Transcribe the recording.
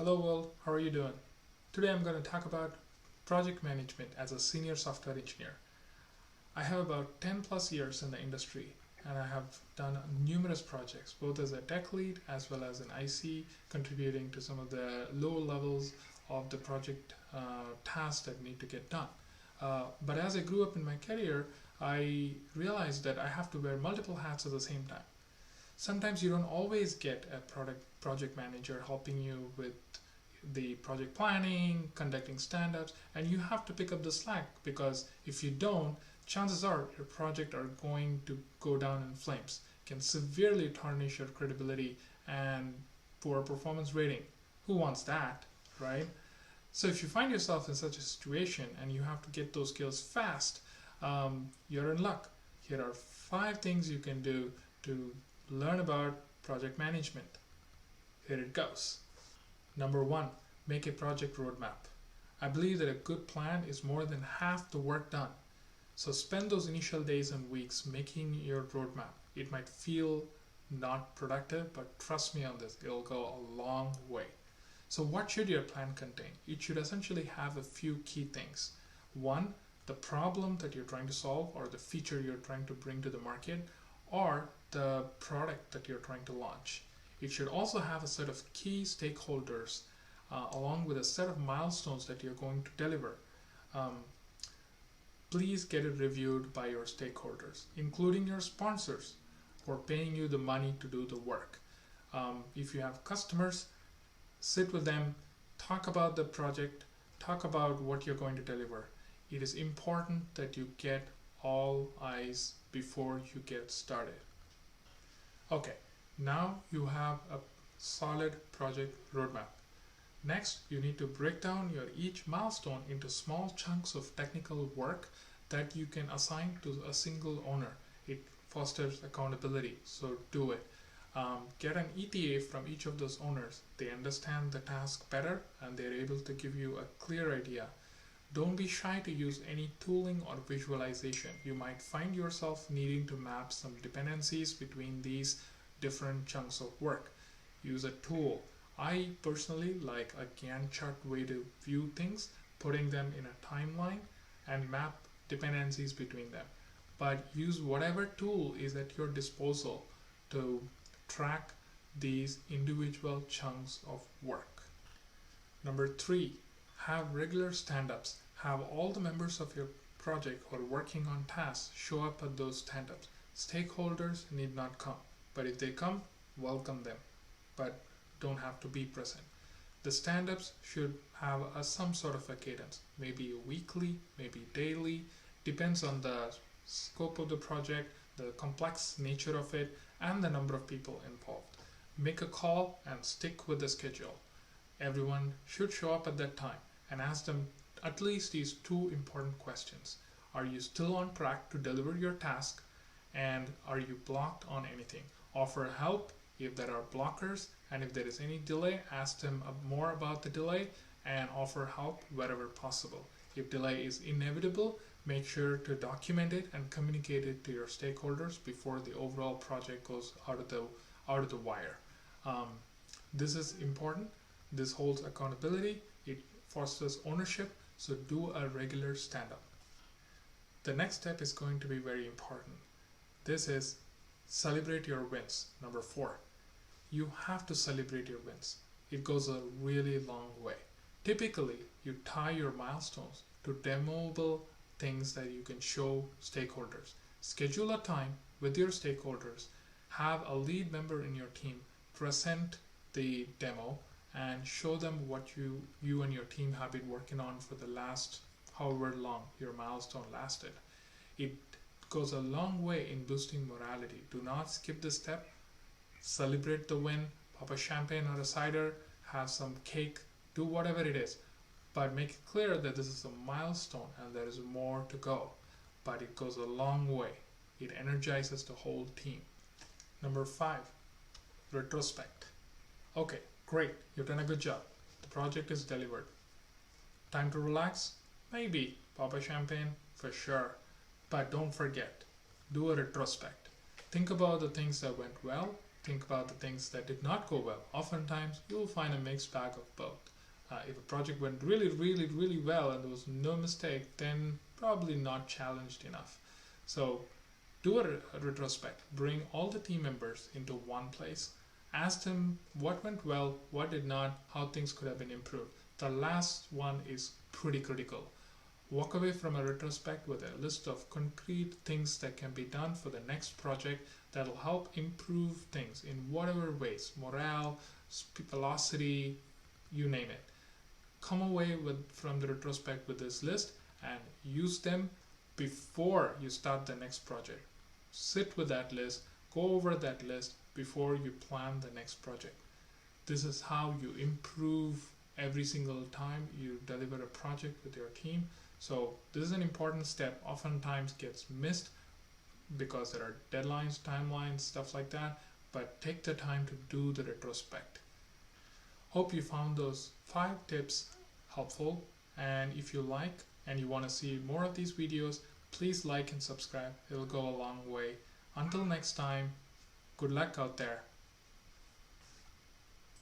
Hello world, how are you doing? Today I'm going to talk about project management as a senior software engineer. I have about 10 plus years in the industry and I have done numerous projects both as a tech lead as well as an IC, contributing to some of the low levels of the project tasks that need to get done. But as I grew up in my career, I realized that I have to wear multiple hats at the same time. Sometimes you don't always get a project manager helping you with the project planning, conducting stand-ups, and you have to pick up the slack because if you don't, chances are your project are going to go down in flames, can severely tarnish your credibility and poor performance rating. Who wants that, right? So if you find yourself in such a situation and you have to get those skills fast, you're in luck. Here are 5 things you can do to learn about project management. Here it goes. Number 1, make a project roadmap. I believe that a good plan is more than half the work done. So spend those initial days and weeks making your roadmap. It might feel not productive, but trust me on this, it'll go a long way. So what should your plan contain? It should essentially have a few key things. 1, the problem that you're trying to solve or the feature you're trying to bring to the market, or the product that you're trying to launch. It should also have a set of key stakeholders along with a set of milestones that you're going to deliver. Um, Please get it reviewed by your stakeholders, including your sponsors who are paying you the money to do the work. If you have customers, sit with them, talk about the project, talk about what you're going to deliver. It is important that you get all eyes before you get started. Okay, now you have a solid project roadmap. Next, you need to break down your each milestone into small chunks of technical work that you can assign to a single owner. It fosters accountability, so do it. Get an ETA from each of those owners. They understand the task better and they're able to give you a clear idea. Don't be shy to use any tooling or visualization. You might find yourself needing to map some dependencies between these different chunks of work. Use a tool. I personally like a Gantt chart way to view things, putting them in a timeline and map dependencies between them. But use whatever tool is at your disposal to track these individual chunks of work. Number 3, have regular stand-ups. Have all the members of your project who are working on tasks show up at those stand-ups. Stakeholders need not come, but if they come, welcome them, but don't have to be present. The stand-ups should have some sort of a cadence, maybe weekly, maybe daily, depends on the scope of the project, the complex nature of it, and the number of people involved. Make a call and stick with the schedule. Everyone should show up at that time and ask them at least these 2 important questions. Are you still on track to deliver your task? And are you blocked on anything? Offer help if there are blockers, and if there is any delay, ask them more about the delay and offer help wherever possible. If delay is inevitable, make sure to document it and communicate it to your stakeholders before the overall project goes out of the wire. This is important. This holds accountability. It fosters ownership. So do a regular stand-up. The next step is going to be very important. This is celebrate your wins. Number 4. You have to celebrate your wins. It goes a really long way. Typically, you tie your milestones to demoable things that you can show stakeholders. Schedule a time with your stakeholders. Have a lead member in your team present the demo and show them what you and your team have been working on for the last however long your milestone lasted. It goes a long way in boosting morality. Do not skip this step. Celebrate the win, pop a champagne or a cider, have some cake, do whatever it is. But make it clear that this is a milestone and there is more to go. But it goes a long way. It energizes the whole team. Number 5, retrospect. Okay, great, you've done a good job. The project is delivered. Time to relax? Maybe. Pop a champagne? For sure. But don't forget, do a retrospect. Think about the things that went well think about the things that did not go well. Oftentimes, you'll find a mixed bag of both. If a project went really well and there was no mistake, then probably not challenged enough. So do a retrospect. Bring all the team members into one place. Ask them what went well, what did not, how things could have been improved. The last one is pretty critical. Walk away from a retrospect with a list of concrete things that can be done for the next project that'll help improve things in whatever ways, morale, velocity, you name it. Come away from the retrospect with this list and use them before you start the next project. Sit with that list, go over that list before you plan the next project. This is how you improve every single time you deliver a project with your team. So this is an important step, oftentimes gets missed because there are deadlines, timelines, stuff like that, but take the time to do the retrospect. Hope you found those 5 tips helpful, and if you like and you want to see more of these videos, please like and subscribe. It'll go a long way. Until next time, good luck out there.